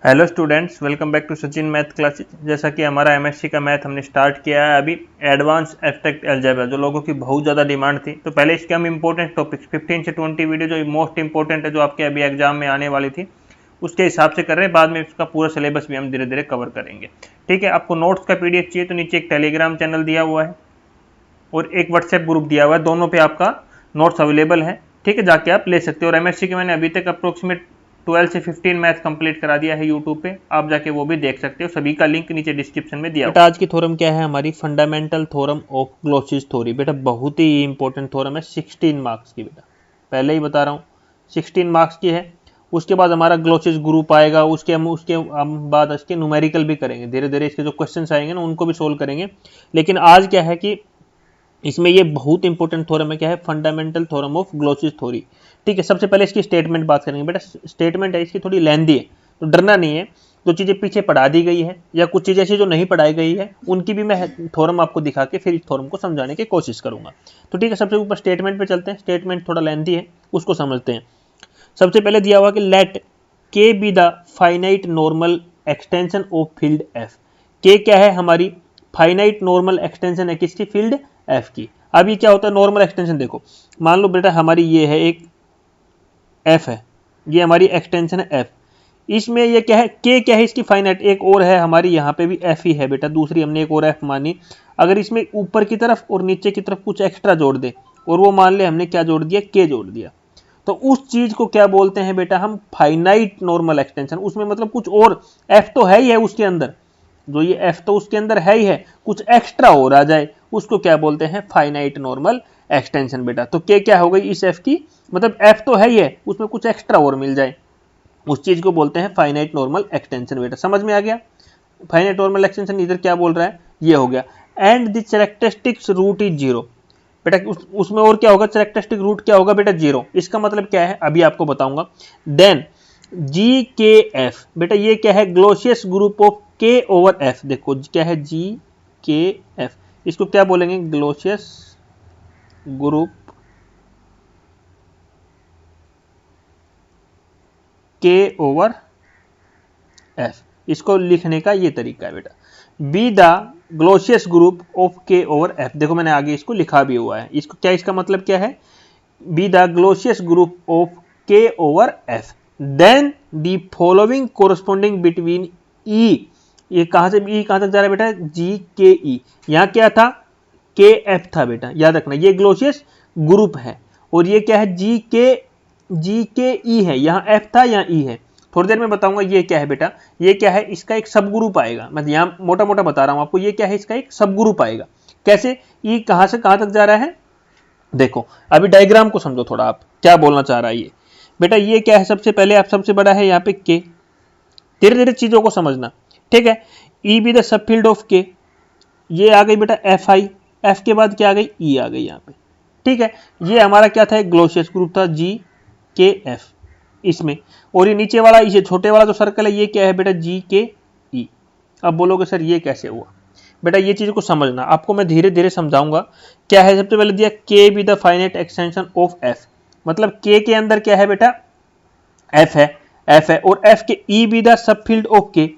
Hello students, welcome back to Sachin math classes. जैसा कि हमारा एमएससी का मैथ हमने स्टार्ट किया है अभी एडवांस एब्स्ट्रैक्ट अलजेब्रा, जो लोगों की बहुत ज़्यादा डिमांड थी। तो पहले इसके हम इंपॉर्टेंट टॉपिक्स 15 से 20 वीडियो जो मोस्ट इंपॉर्टेंट है, जो आपके अभी एग्जाम में आने वाली थी, उसके हिसाब से कर रहे हैं। बाद में इसका पूरा सिलेबस भी हम धीरे धीरे कवर करेंगे। ठीक है, आपको नोट्स का पीडीएफ चाहिए तो नीचे एक टेलीग्राम चैनल दिया हुआ है और एक व्हाट्सएप ग्रुप दिया हुआ है, दोनों पे आपका नोट्स अवेलेबल है। ठीक है, जाके आप ले सकते हो। और एमएससी के मैंने अभी तक अप्रोक्सीमेट 12 से 15 मैथ कंप्लीट करा दिया है यूट्यूब पे, आप जाके वो भी देख सकते हो। सभी का लिंक नीचे डिस्क्रिप्शन में दिया। बेटा आज की थ्योरम क्या है हमारी? Fundamental theorem of Galois theory. बेटा बहुत ही इंपॉर्टेंट थ्योरम है, 16 मार्क्स की। बेटा पहले ही बता रहा हूँ 16 मार्क्स की है। उसके बाद हमारा ग्लोसिस ग्रुप आएगा, उसके हम बाद इसके न्यूमेरिकल भी करेंगे। धीरे धीरे इसके जो क्वेश्चन आएंगे ना उनको भी सोल्व करेंगे। लेकिन आज क्या है कि इसमें ये बहुत इंपॉर्टेंट थ्योरम है। क्या है? Fundamental theorem of Galois theory. ठीक है, सबसे पहले इसकी स्टेटमेंट बात करेंगे। बेटा स्टेटमेंट है इसकी थोड़ी लेंथी है, तो डरना नहीं है। जो चीजें पीछे पढ़ा दी गई है या कुछ चीजें ऐसी जो नहीं पढ़ाई गई है, उनकी भी मैं थ्योरम आपको दिखा के फिर इस थ्योरम को समझाने की कोशिश करूंगा। तो ठीक है, सबसे ऊपर स्टेटमेंट पे चलते हैं। स्टेटमेंट थोड़ा लेंथी है, उसको समझते हैं। सबसे पहले दिया हुआ कि लेट के be the finite normal extension of field F. के क्या है? हमारी फाइनाइट नॉर्मल एक्सटेंशन है किसकी? फील्ड एफ की। अब ये क्या होता है नॉर्मल एक्सटेंशन? देखो मान लो बेटा हमारी ये है एक एफ है, ये हमारी एक्सटेंशन है एफ। इसमें ये क्या है? के क्या है? इसकी फाइनाइट। एक और है हमारी यहाँ पे भी एफ ही है बेटा, दूसरी हमने एक और एफ मानी। अगर इसमें ऊपर की तरफ और नीचे की तरफ कुछ एक्स्ट्रा जोड़ दे, और वो मान ले हमने क्या जोड़ दिया? के जोड़ दिया, तो उस चीज को क्या बोलते हैं बेटा हम? Finite normal extension. उसमें मतलब कुछ और एफ तो है ही है उसके अंदर, जो ये एफ तो उसके अंदर है ही है, कुछ एक्स्ट्रा और आ जाए, उसको क्या बोलते हैं? Finite normal extension. बेटा तो के क्या हो गई इस एफ की? मतलब एफ तो है ही है, उसमें कुछ एक्स्ट्रा और मिल जाए, उस चीज को बोलते हैं फाइनाइट नॉर्मल एक्सटेंशन। बेटा समझ में आ गया? फाइनाइट नॉर्मल एक्सटेंशन इधर क्या बोल रहा है? ये हो गया। And the characteristics root is zero. बेटा उसमें और क्या होगा? कैरेक्टरिस्टिक रूट क्या होगा बेटा? जीरो। इसका मतलब क्या है अभी आपको बताऊंगा। देन जी के एफ। बेटा ये क्या है? ग्लोसियस group of K over F. देखो क्या है? जी के एफ, इसको क्या बोलेंगे? ग्लोसियस ग्रुप के ओवर एफ। इसको लिखने का ये तरीका है बेटा, B the Galois group of K over F. देखो मैंने आगे इसको लिखा भी हुआ है। इसको क्या, इसका मतलब क्या है? Be the Galois group of K over F, then the following corresponding between E. ये कहां से ई कहां तक जा रहा है बेटा? जी के ई। यहां क्या था? के एफ था बेटा, याद रखना। ये ग्लोसियस ग्रुप है और ये क्या है? जी के ई है। यहाँ एफ था, यहाँ ई है। थोड़ी देर में बताऊंगा ये क्या है बेटा। ये क्या है? इसका एक सब ग्रुप आएगा। मैं यहाँ मोटा मोटा बता रहा हूं आपको। ये क्या है? इसका एक सब ग्रुप आएगा। कैसे? ई कहां से कहां तक जा रहा है? देखो अभी डायग्राम को समझो थोड़ा, आप क्या बोलना चाह रहा है ये बेटा। ये क्या है? सबसे पहले आप सबसे बड़ा है यहाँ पे के। धीरे धीरे चीजों को समझना, ठीक है। E be the sub field of के, ये आ गई बेटा एफ आई। एफ के बाद क्या आ गई? ई आ गई यहाँ पे, ठीक है। ये हमारा क्या था? एक ग्लोसियस ग्रुप था, जी के एफ इसमें। और ये नीचे वाला, ये छोटे वाला जो सर्कल है, ये क्या है बेटा? जी के ई। अब बोलोगे सर ये कैसे हुआ? बेटा ये चीज को समझना, आपको मैं धीरे धीरे समझाऊंगा। क्या है? सबसे पहले दिया के be the finite extension of F. मतलब के अंदर क्या है बेटा? एफ है, एफ है। और एफ के E be the sub field of के।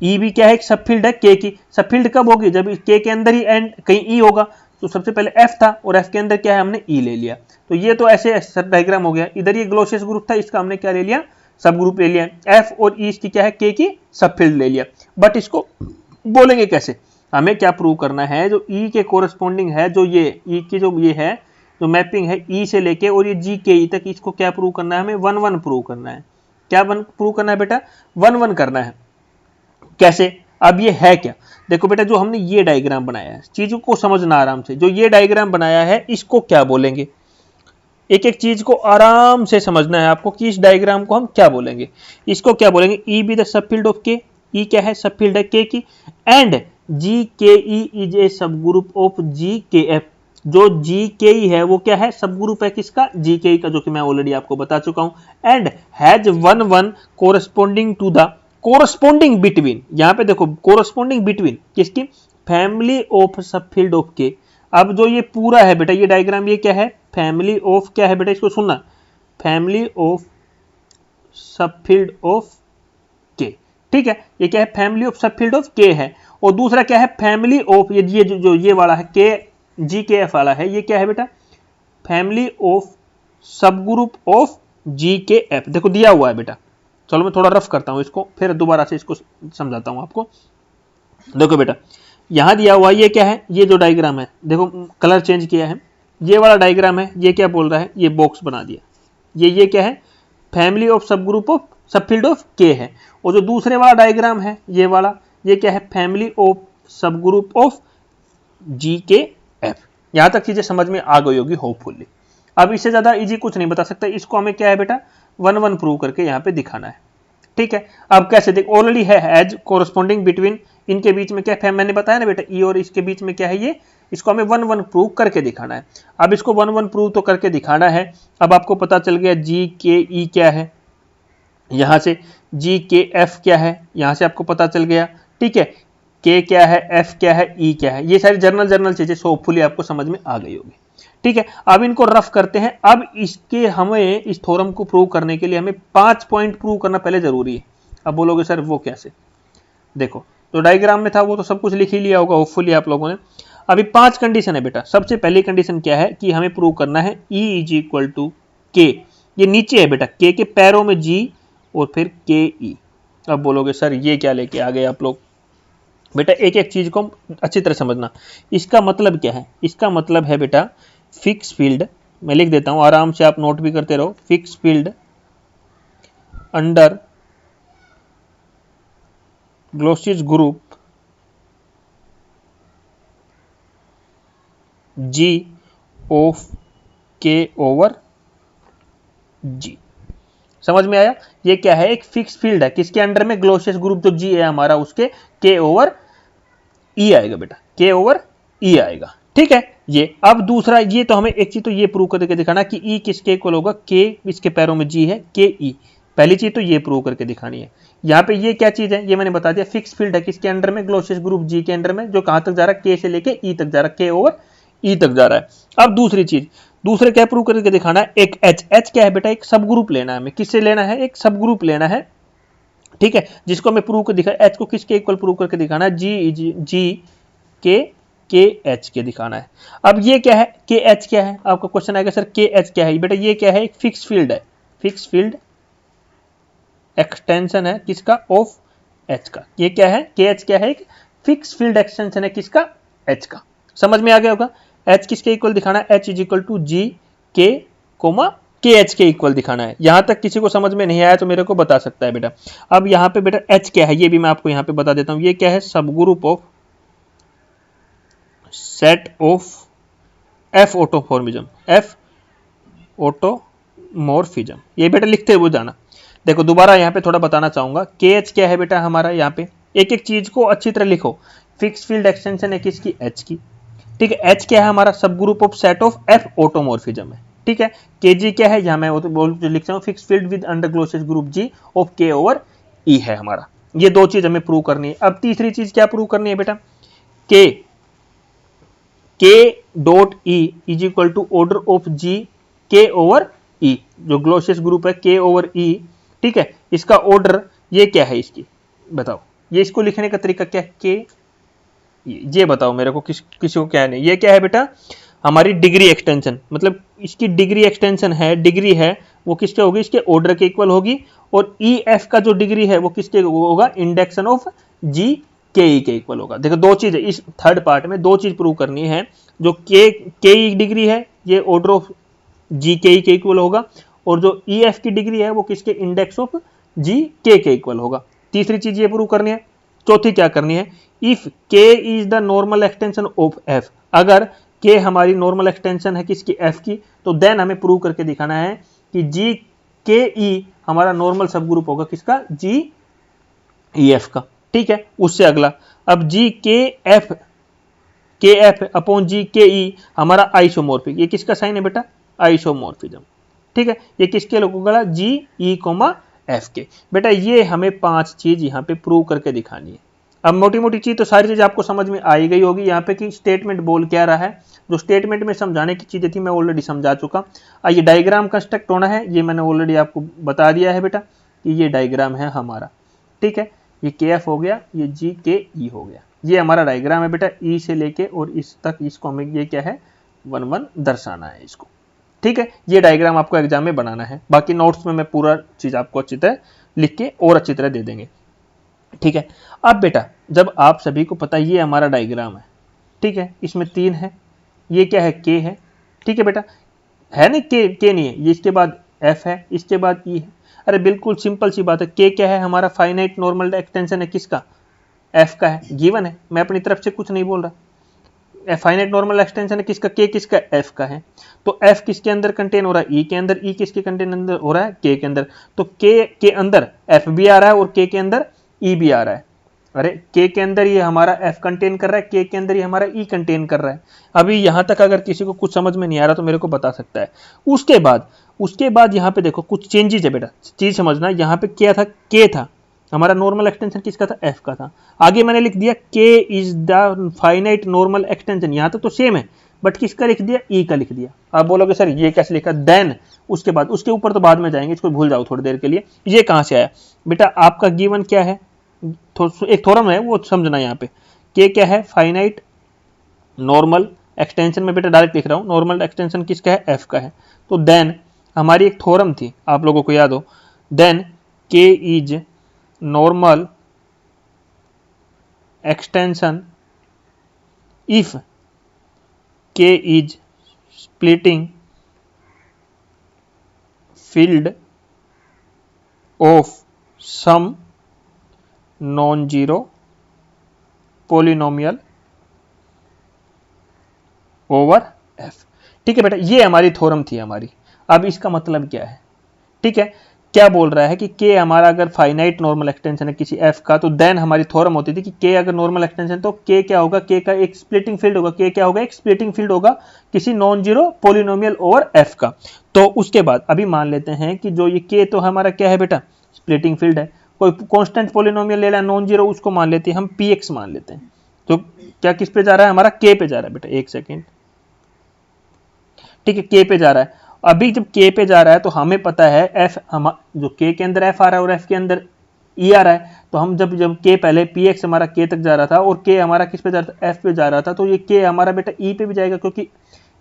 ई भी क्या है? एक सब फील्ड है के की। सब फील्ड कब होगी? जब के अंदर ही एंड कहीं ई होगा। तो सबसे पहले एफ था और एफ के अंदर क्या है? हमने ई ले लिया। तो ये तो ऐसे सब डायग्राम हो गया। इधर ये ग्लोसियस ग्रुप था, इसका हमने क्या ले लिया? सब ग्रुप ले लिया। एफ और ई इसकी क्या है? के की सब फील्ड ले लिया। बट इसको बोलेंगे कैसे? हमें क्या प्रूव करना है? जो ई के कोरस्पॉन्डिंग है, जो ये ई की जो ये है, जो मैपिंग है ई से लेके और ये जी के ई तक, इसको क्या प्रूव करना है? हमें 1 1 प्रूव करना है। क्या प्रूव करना है बेटा? 1 1 करना है। कैसे? अब ये है क्या? देखो बेटा जो हमने ये डायग्राम बनाया है, चीजों को समझना आराम से। जो ये डायग्राम बनाया है इसको क्या बोलेंगे? एक एक चीज को आराम से समझना है आपको कि इस डायग्राम को हम क्या बोलेंगे। इसको क्या बोलेंगे? E be the sub field of के। ई क्या है? सब फील्ड है के की। And ji K E is a सब ग्रुप ऑफ जी के एफ। जो जी के ई है वो क्या है? सब ग्रुप है किसका? जी के ई का, जो कि मैं ऑलरेडी आपको बता चुका हूं। And has 1 1 corresponding to the corresponding between. यहां पे देखो कोरस्पॉन्डिंग बिटवीन किसकी? Family of sub field of K. अब जो ये पूरा है बेटा, ये डायग्राम, ये क्या है? फैमिली ऑफ क्या है बेटा? इसको सुनना, family of sub field of के, ठीक है, ये क्या है, family of sub field of के है। और दूसरा क्या है, फैमिली ऑफ ये जो ये वाला है के जी के एफ वाला है, ये क्या है बेटा, फैमिली ऑफ सब ग्रुप ऑफ जी के एफ। देखो दिया हुआ है बेटा, चलो मैं थोड़ा रफ करता हूं इसको, फिर दोबारा से इसको समझाता हूं आपको। देखो बेटा यहां दिया हुआ ये क्या है, ये जो डायग्राम है, देखो कलर चेंज किया है, ये वाला डायग्राम है, ये क्या बोल रहा है, ये बॉक्स बना दिया, ये क्या है, फैमिली ऑफ सब group of sub field of के है। और जो दूसरे वाला डायग्राम है ये वाला, ये क्या है, फैमिली ऑफ सब ग्रुप ऑफ जी के एफ। यहां तक चीजें समझ में आ गई होगी होपफुली। अब इससे ज्यादा इजी कुछ नहीं बता सकता, इसको हमें क्या है बेटा, 1-1 प्रूव करके यहाँ पे दिखाना है। ठीक है, अब कैसे देख, ऑलरेडी है एज कोरस्पॉन्डिंग बिटवीन, इनके बीच में क्या है, मैंने बताया ना बेटा, ई और इसके बीच में क्या है ये, इसको हमें 1-1 प्रूव करके दिखाना है। अब इसको 1-1 प्रूव तो करके दिखाना है। अब आपको पता चल गया जी के ई क्या है, यहां से जी के एफ क्या है, यहां से आपको पता चल गया। ठीक है, के क्या है, एफ क्या है, ई क्या है, ये सारी जर्नल चीजें होपफुली आपको समझ में आ गई होगी। ठीक है, अब इनको रफ करते हैं। अब इसके हमें इस थ्योरम को प्रूव करने के लिए हमें 5 पॉइंट प्रूव करना पहले जरूरी है। अब बोलोगे सर वो कैसे, देखो तो डायग्राम में था वो तो सब कुछ लिख ही लिया होगा होपफुली आप लोगों ने। अभी 5 कंडीशन है बेटा। सबसे पहली कंडीशन क्या है कि हमें प्रूव करना है E इज इक्वल टू के, ये नीचे है बेटा, के पैरों में G और फिर के ई। अब बोलोगे सर ये क्या लेके आ गए आप लोग, बेटा एक एक चीज को अच्छी तरह समझना। इसका मतलब क्या है, इसका मतलब है बेटा फिक्स फील्ड, मैं लिख देता हूं आराम से, आप नोट भी करते रहो। Fix field under Galois group G of K over G. समझ में आया, ये क्या है, एक फिक्स फील्ड है, किसके अंडर में, ग्लोसियस ग्रुप जो जी है हमारा, उसके के ओवर ई आएगा बेटा, के ओवर ई आएगा। ठीक है, ये अब दूसरा, ये तो हमें एक चीज तो ये प्रूव करके दिखाना कि ई किसके इक्वल होगा, के इसके पैरों में जी है, के ई। पहली चीज तो ये प्रूव करके दिखानी है। यहाँ पे ये क्या चीज है, ये मैंने बता दिया, फिक्स फील्ड है, किसके अंडर में, ग्लोसियस ग्रुप जी के अंडर में, जो कहां तक जा रहा है, के से लेके ई तक जा रहा है, के ओवर ई तक जा रहा है। अब दूसरी चीज, दूसरे क्या प्रूव करके दिखाना है, एक एच क्या है बेटा, एक सब ग्रुप लेना है हमें, किससे लेना है, एक सब ग्रुप लेना है। ठीक है, जिसको हमें प्रूव कर दिखा, एच को किसके इक्वल प्रूव करके दिखाना है, जी के एच के दिखाना है। अब ये क्या है, के एच क्या है, आपका क्वेश्चन आएगा सर के एच क्या है, बेटा ये क्या है, एक फिक्स फील्ड है, फिक्स फील्ड एक्सटेंशन है किसका, ऑफ एच का। ये क्या है, के एच क्या है, एक फिक्स फील्ड एक्सटेंशन है किसका, एच का। समझ में आ गया होगा। एच किसके इक्वल दिखाना है, एच इज इक्वल टू जी के कोमा के एच के इक्वल दिखाना है। यहां तक किसी को समझ में नहीं आया तो मेरे को बता सकता है बेटा। अब यहां पे बेटा एच क्या है, ये भी मैं आपको यहां पे बता देता हूं, ये क्या है, सब group of set of F automorphism, F automorphism, ये बेटा लिखते हुए जाना। देखो दोबारा यहाँ पे थोड़ा बताना चाहूंगा, के एच क्या है बेटा हमारा, यहाँ पे एक एक चीज को अच्छी तरह लिखो। फिक्स फील्ड एक्सटेंशन है किसकी, एच की। ठीक है, एच क्या है हमारा, सब group of set of F automorphism है। ठीक है, के जी क्या है, यहाँ मैं लिखता हूँ fix field with under Galois group G of K over E है हमारा। ये दो चीज हमें प्रूव करनी है। अब तीसरी चीज क्या प्रूव करनी है बेटा, K dot E is equal to order of G K over ई, जो ग्लोसियस ग्रुप है के ओवर ई। ठीक है, इसका ऑर्डर ये क्या है, इसकी बताओ, ये इसको लिखने का तरीका क्या है, के ये बताओ मेरे को, किसी को क्या नहीं, ये क्या है बेटा, हमारी डिग्री एक्सटेंशन, मतलब इसकी डिग्री एक्सटेंशन है, डिग्री है वो किसके होगी, इसके ऑर्डर के इक्वल होगी। और ई एफ का जो डिग्री है वो किसके होगा, इंडेक्शन ऑफ जी के ई के इक्वल होगा। देखो दो चीज, इस थर्ड पार्ट में दो चीज प्रूव करनी है। जो के ई डिग्री है ये ऑर्डर ऑफ जी के ई के इक्वल होगा, और जो ई एफ की डिग्री है वो किसके, इंडेक्स ऑफ जी के इक्वल होगा। तीसरी चीज ये प्रूव करनी है। चौथी क्या करनी है, if K is the normal extension of F, अगर के हमारी नॉर्मल एक्सटेंशन है किसकी, एफ की, तो देन हमें प्रूव करके दिखाना है कि जी के ई हमारा नॉर्मल सब ग्रुप होगा किसका, जी ई एफ का। ठीक है, उससे अगला, अब जी के एफ अपॉन जी के ई हमारा आइसोमॉर्फिक, ये किसका साइन है बेटा, आइसोमॉर्फिज्म। ठीक है, ये किसके लोग होगा, जी ई कोमा एफ के। बेटा ये हमें 5 चीज यहाँ पे प्रूव करके दिखानी है। अब मोटी मोटी चीज तो सारी चीज आपको समझ में आ ही गई होगी। यहाँ पे कि स्टेटमेंट बोल क्या रहा है, जो स्टेटमेंट में समझाने की चीजें थी मैं ऑलरेडी समझा चुका। ये डायग्राम कंस्ट्रक्ट होना है, ये मैंने ऑलरेडी आपको बता दिया है बेटा कि ये डायग्राम है हमारा। ठीक है, ये के एफ हो गया, ये जी के ई हो गया। ये हमारा डायग्राम है बेटा, ई से लेके और इस तक, इसको हमें ये क्या है 1 1 दर्शाना है इसको। ठीक है, ये डायग्राम आपको एग्जाम में बनाना है, बाकी नोट्स में मैं पूरा चीज आपको अच्छी तरह लिख के और अच्छी तरह दे देंगे। ठीक है, अब बेटा जब आप सभी को पता ये हमारा डायग्राम है, ठीक है, इसमें 3 है, ये क्या है के है, ठीक है बेटा, है ना, के नहीं है, ये इसके बाद एफ है, इसके बाद ई है। अरे बिल्कुल सिंपल सी बात है, के क्या है हमारा फाइनाइट नॉर्मल एक्सटेंशन है, किसका, एफ का है, गिवन है, मैं अपनी तरफ से कुछ नहीं बोल रहा। फाइनाइट नॉर्मल एक्सटेंशन है किसका, के किसका, एफ का है। तो एफ किसके अंदर कंटेन हो रहा है, ई के अंदर, ई किसके कंटेन अंदर हो रहा है, के अंदर। तो के अंदर एफ भी आ रहा है और के अंदर ई भी आ रहा है। अरे के अंदर ये हमारा एफ कंटेन कर रहा है, के अंदर ये हमारा ई कंटेन कर रहा है। अभी यहां तक अगर किसी को कुछ समझ में नहीं आ रहा तो मेरे को बता सकता है। उसके बाद यहाँ पे देखो कुछ चेंजेस है बेटा, चीज समझना, यहाँ पे क्या था, के था हमारा नॉर्मल एक्सटेंशन किसका था, एफ का था। आगे मैंने लिख दिया के is the finite normal extension, यहां तक तो सेम है, बट किसका लिख दिया, ई का लिख दिया। आप बोलोगे सर ये कैसे लिखा, देन उसके बाद, उसके ऊपर तो बाद में जाएंगे, इसको भूल जाओ थोड़ी देर के लिए। ये कहां से आया बेटा, आपका गिवन क्या है, एक थोरम है वो समझना। यहाँ पे के क्या है, फाइनाइट नॉर्मल एक्सटेंशन में बेटा डायरेक्ट लिख रहा हूं, नॉर्मल एक्सटेंशन किसका है, एफ का है। तो देन हमारी एक थोरम थी, आप लोगों को याद हो, then K is normal extension if K is splitting field of some non zero polynomial over F. ठीक है बेटा, ये हमारी थ्योरम थी हमारी। अब इसका मतलब क्या है, ठीक है, क्या बोल रहा है कि के हमारा अगर फाइनाइट नॉर्मल एक्सटेंशन है किसी एफ का, तो देन हमारी थ्योरम होती थी कि के अगर नॉर्मल एक्सटेंशन तो के क्या होगा, के का एक स्प्लिटिंग फील्ड होगा, के क्या होगा, एक स्प्लिटिंग फील्ड होगा किसी non zero polynomial over F का। तो उसके बाद अभी मान लेते हैं कि जो ये के तो हमारा क्या है बेटा, स्प्लिटिंग फील्ड है। कोई कांस्टेंट पोलिनोमियल ले रहा है नॉन जीरो, उसको मान लेते हैं हम px मान लेते हैं। तो क्या किस पे जा रहा है हमारा, के पे जा रहा है बेटा, एक सेकेंड, ठीक है, के पे जा रहा है। अभी जब के पे जा रहा है तो हमें पता है एफ, हम जो के अंदर एफ आ रहा है और एफ के अंदर ई आ रहा है, तो हम जब के पहले px हमारा के तक जा रहा था और के हमारा किस पे जा रहा था, एफ पे जा रहा था, तो ये के हमारा बेटा ई पे भी जाएगा, क्योंकि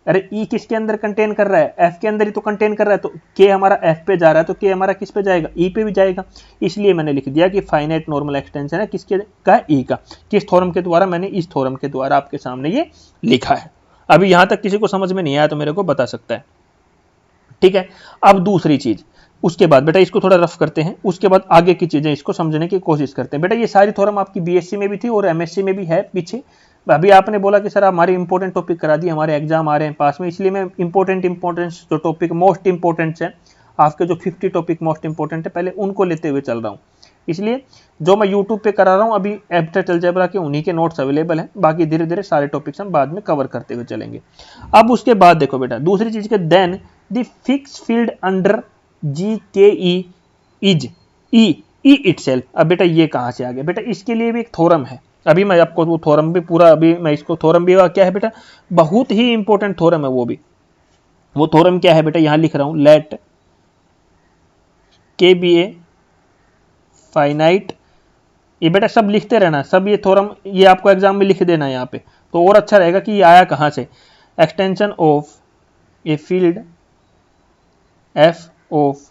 अरे ई किसके अंदर कंटेन कर रहा है, एफ के अंदर ही तो कंटेन कर रहा है। तो के हमारा एफ पे जा रहा है तो के हमारा किस पे जाएगा, ई पे भी जाएगा। इसलिए मैंने लिख दिया कि फाइनाइट नॉर्मल एक्सटेंशन है किसके का, ई का। किस थ्योरम के द्वारा, मैंने इस थ्योरम के द्वारा आपके सामने ये लिखा है। अभी यहां तक किसी को समझ में नहीं आया तो मेरे को बता सकता है, ठीक है। अब दूसरी चीज, उसके बाद बेटा इसको थोड़ा रफ करते हैं, उसके बाद आगे की चीजें इसको समझने की कोशिश करते हैं। बेटा ये सारी थ्योरम आपकी बीएससी में भी थी और एमएससी में भी है पीछे। अभी आपने बोला कि सर हमारे इंपॉर्टेंट टॉपिक करा दिए, हमारे एग्जाम आ रहे हैं पास में, इसलिए मैं इंपॉर्टेंट जो टॉपिक मोस्ट इंपॉर्टेंट है, आपके जो 50 टॉपिक मोस्ट इंपॉर्टेंट है, पहले उनको लेते हुए चल रहा हूँ। इसलिए जो मैं यूट्यूब पे करा रहा हूँ अभी एब्स्ट्रैक्ट अलजेब्रा के उन्हीं के नोट्स अवेलेबल हैं, बाकी धीरे धीरे सारे टॉपिक्स हम बाद में कवर करते हुए चलेंगे। अब उसके बाद देखो बेटा दूसरी चीज के, then the fix field under G K E is E itself. अब बेटा ये कहां से आ गया, बेटा इसके लिए भी एक थ्योरम है। अभी मैं आपको वो थ्योरम भी पूरा, अभी मैं इसको थ्योरम भी क्या है बेटा, बहुत ही इंपॉर्टेंट थ्योरम है वो भी। वो थ्योरम क्या है बेटा, यहां लिख रहा हूं, लेट के बी ए फाइनाइट, ये बेटा सब लिखते रहना, सब ये थ्योरम ये आपको एग्जाम में लिख देना यहाँ पे, तो और अच्छा रहेगा कि ये आया कहां से। Extension of a field F of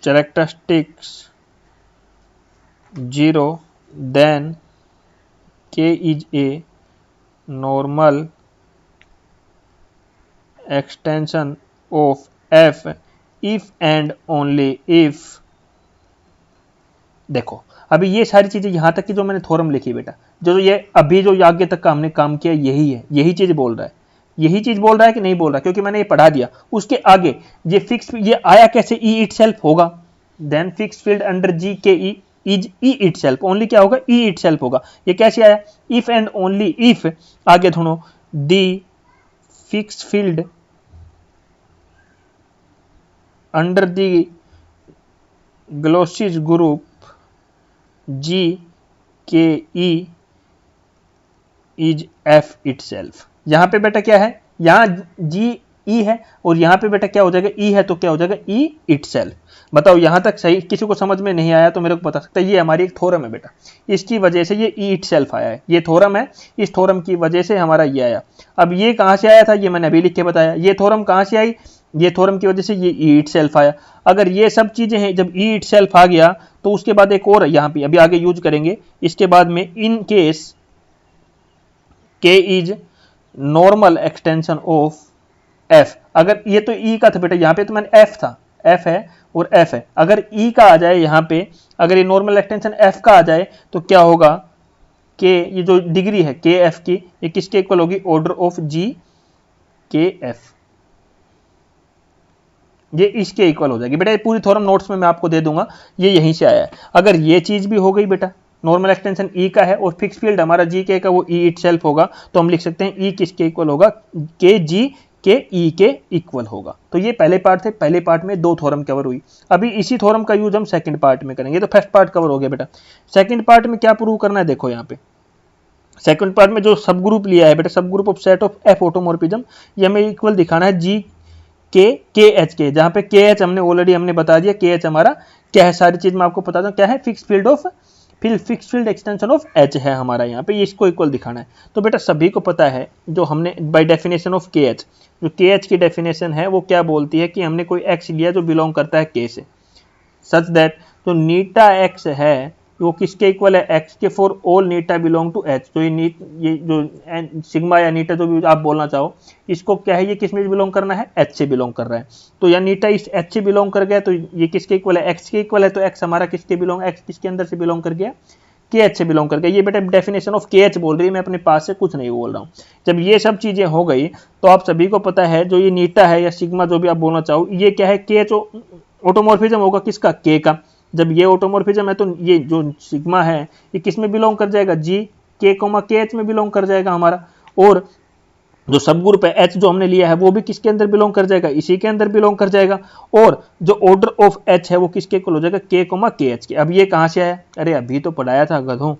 characteristics 0 then k is a normal extension of f if and only if। देखो अभी ये सारी चीजें यहां तक की जो मैंने थ्योरम लिखी बेटा, जो ये अभी जो आगे तक का हमने काम किया यही है, यही चीज बोल रहा है, यही चीज बोल रहा है कि नहीं बोल रहा, क्योंकि मैंने ये पढ़ा दिया। उसके आगे ये फिक्स, ये आया कैसे, ई इटसेल्फ होगा, then fix field under G K E is E itself, only क्या होगा, ई इटसेल्फ होगा। ये कैसे आया, इफ एंड ओनली इफ, आगे सुनो, the fix field under the Galois group G K E is F itself. यहां पे बेटा क्या है, यहां जी ई है, और यहाँ पे बेटा क्या हो जाएगा, ई है तो क्या हो जाएगा, ई इटसेल्फ। बताओ यहाँ तक सही, किसी को समझ में नहीं आया तो मेरे को बता सकता है। ये हमारी एक थ्योरम है बेटा, इसकी वजह से ये ई इटसेल्फ आया है, ये थ्योरम है, इस थ्योरम की वजह से हमारा ये आया। अब ये कहाँ से आया था, ये मैंने अभी लिख के बताया। ये थ्योरम कहाँ से आई, ये थ्योरम की वजह से ये ई इटसेल्फ आया। अगर ये सब चीजें हैं, जब ई इटसेल्फ आ गया तो उसके बाद एक और यहाँ पे अभी आगे यूज करेंगे, इसके बाद में इन केस के is normal extension of F. अगर ये तो ई का था बेटा, यहाँ पे तो मैंने एफ था, एफ है और एफ है, अगर ई का आ जाए यहाँ पे, अगर ये नॉर्मल एक्सटेंशन एफ का आ जाए तो क्या होगा, के ये जो डिग्री है के एफ की, ये किसके इक्वल होगी, ऑर्डर ऑफ जी के एफ, ये इसके इक्वल हो जाएगी बेटा। ये पूरी थ्योरम नोट्स में मैं आपको दे दूंगा, ये यहीं से आया है। अगर ये चीज भी हो गई बेटा, नॉर्मल एक्सटेंशन ई का है और फिक्स फील्ड हमारा जी के का वो ई इटसेल्फ होगा, तो हम लिख सकते हैं ई किसके इक्वल होगा, के जी के ई के इक्वल होगा। तो ये पहले पार्ट थे, पहले पार्ट में दो थ्योरम कवर हुई। अभी इसी थ्योरम का यूज हम सेकंड पार्ट में करेंगे। तो फर्स्ट पार्ट कवर हो गया बेटा, सेकंड पार्ट में क्या प्रूव करना है, देखो यहाँ पे सेकंड पार्ट में जो सब ग्रुप लिया है बेटा, सब group of set of F automorphism, ये हमें इक्वल दिखाना है जी के एच के, जहां पे के एच हमने ऑलरेडी हमने बता दिया, के एच हमारा क्या है, सारी चीज मैं आपको बता दूं क्या है, fix field extension of H है हमारा, यहाँ पे इसको इक्वल दिखाना है। तो बेटा सभी को पता है, जो हमने बाय डेफिनेशन ऑफ के एच, जो के एच की डेफिनेशन है वो क्या बोलती है कि हमने कोई एक्स लिया जो बिलोंग करता है के से, सच दैट जो नीटा एक्स है वो किसके इक्वल है, एक्स के फॉर ऑल नीटा बिलोंग टू एच। तो ये जो सिग्मा या नीटा जो भी आप बोलना चाहो, इसको क्या है, ये किस में बिलोंग करना है, एच से बिलोंग कर रहा है। तो या नीटा इस एच से बिलोंग कर गया तो ये किसके इक्वल है, एक्स के इक्वल है। तो एक्स हमारा किसके बिलोंग, एक्स किसके अंदर से बिलोंग कर गया, के एच से बिलोंग कर गया। ये बेटा डेफिनेशन ऑफ के एच बोल रही है, मैं अपने पास से कुछ नहीं बोल रहा हूँ। जब ये सब चीजें हो गई तो आप सभी को पता है जो ये नीटा है या सिग्मा जो भी आप बोलना चाहो, ये क्या है, के एच ऑटोमॉर्फिज्म होगा किसका, के का। जब ये ऑटोमॉर्फिज्म है तो ये जो सिग्मा है ये किस में बिलोंग कर जाएगा, जी के कोमा के एच में बिलोंग कर जाएगा हमारा। और जो सब ग्रुप है एच जो हमने लिया है वो भी किसके अंदर बिलोंग कर जाएगा, इसी के अंदर बिलोंग कर जाएगा। और जो ऑर्डर ऑफ एच है वो किसके इक्वल हो जाएगा, के कोमा के एच के। अब ये कहां से आया, अरे अभी तो पढ़ाया था गधों,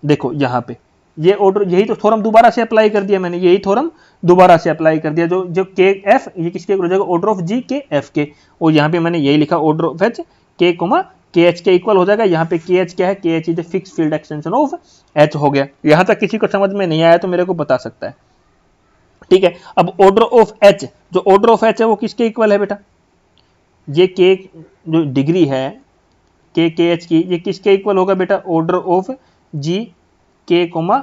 देखो यहाँ पे ये ऑर्डर, यही तो थ्योरम दोबारा से अप्लाई कर दिया मैंने, यही थ्योरम दोबारा से अप्लाई कर दिया। जो के एफ ये किसके इक्वल हो जाएगा, ऑर्डर ऑफ जी के एफ के। और यहाँ पे मैंने यही लिखा, ऑर्डर ऑफ एच के कोमा के एच के इक्वल हो जाएगा। यहाँ पे के एच क्या है, के H is fix field extension of H हो गया। यहाँ तक किसी को समझ में नहीं आया तो मेरे को बता सकता है, ठीक है। अब ऑर्डर ऑफ एच, जो ऑर्डर ऑफ एच है वो किसके इक्वल है बेटा, ये के जो डिग्री है के एच की, ये किसके इक्वल होगा बेटा, ऑर्डर ऑफ जी के कोमा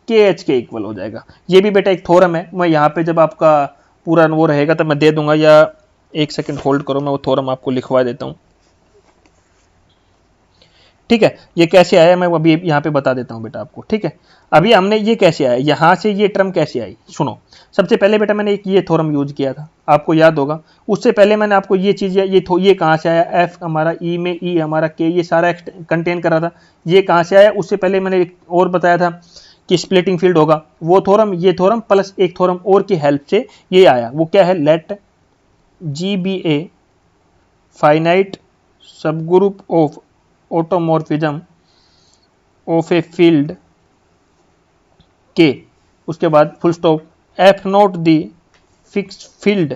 के एच के इक्वल हो जाएगा। ये भी बेटा एक थ्योरम है, मैं यहाँ पे जब आपका पूरा वो रहेगा तब मैं दे दूंगा, या एक सेकंड होल्ड करो, मैं वो थ्योरम आपको लिखवा देता हूँ, ठीक है। ये कैसे आया मैं अभी यहाँ पे बता देता हूँ बेटा आपको, ठीक है। अभी हमने ये कैसे आया, यहाँ से ये टर्म कैसे आई, सुनो। सबसे पहले बेटा मैंने एक ये थ्योरम यूज किया था, आपको याद होगा। उससे पहले मैंने आपको ये चीज, ये कहाँ से आया, एफ हमारा ई में, ई हमारा के, ये सारा कंटेन कर रहा था, ये कहाँ से आया। उससे पहले मैंने एक और बताया था कि स्प्लिटिंग फील्ड होगा, वो थ्योरम, ये थ्योरम प्लस एक थ्योरम और की हेल्प से ये आया। वो क्या है, let G be a finite subgroup of automorphism of a field K, उसके बाद full stop, F not the fixed field